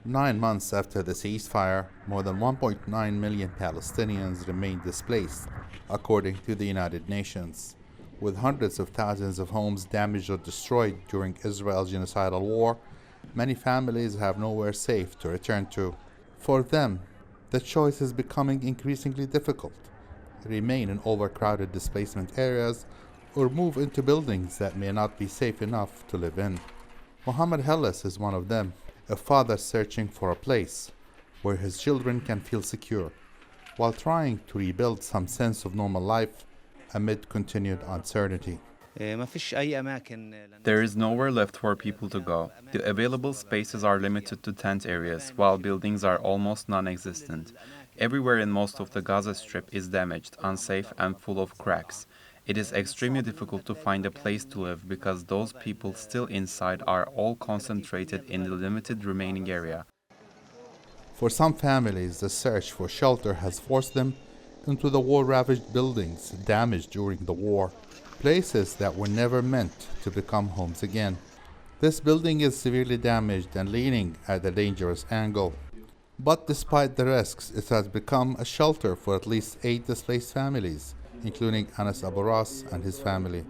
9 months after the ceasefire, more than 1.9 million Palestinians remain displaced, according to the United Nations, with hundreds of thousands of homes damaged or destroyed during Israel's genocidal war. Many families have nowhere safe to return to. For them, the choice is becoming increasingly difficult: remain in overcrowded displacement areas or move into buildings that may not be safe enough to live in. Mohammed Hellis is one of them, a father searching for a place where his children can feel secure, while trying to rebuild some sense of normal life amid continued uncertainty. There is nowhere left for people to go. The available spaces are limited to tent areas, while buildings are almost non-existent. Everywhere in most of the Gaza Strip is damaged, unsafe, and full of cracks. It is extremely difficult to find a place to live because those people still inside are all concentrated in the limited remaining area. For some families, the search for shelter has forced them into the war-ravaged buildings damaged during the war, places that were never meant to become homes again. This building is severely damaged and leaning at a dangerous angle. But despite the risks, it has become a shelter for at least 8 displaced families, including Anas Abu Ras and his family.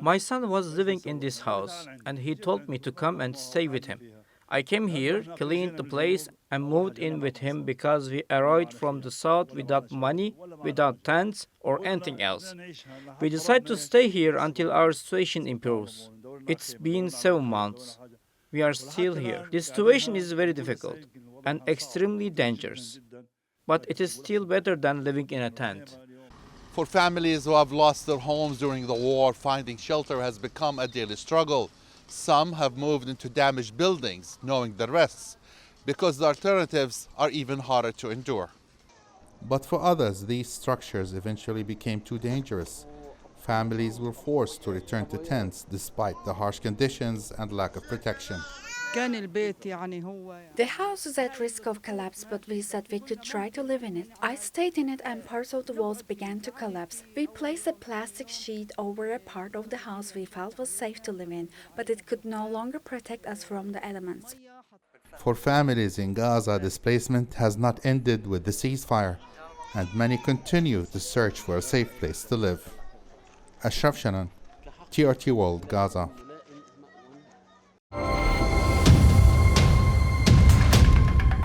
My son was living in this house, and he told me to come and stay with him. I came here, cleaned the place, and moved in with him because we arrived from the south without money, without tents, or anything else. We decided to stay here until our situation improves. It's been 7 months. We are still here. The situation is very difficult and extremely dangerous, but it is still better than living in a tent. For families who have lost their homes during the war, finding shelter has become a daily struggle. Some have moved into damaged buildings, knowing the risks, because the alternatives are even harder to endure. But for others, these structures eventually became too dangerous. Families were forced to return to tents despite the harsh conditions and lack of protection. The house is at risk of collapse, but we said we could try to live in it. I stayed in it and parts of the walls began to collapse. We placed a plastic sheet over a part of the house we felt was safe to live in, but it could no longer protect us from the elements. For families in Gaza, displacement has not ended with the ceasefire, and many continue to search for a safe place to live. Ashraf Shannon, TRT World, Gaza.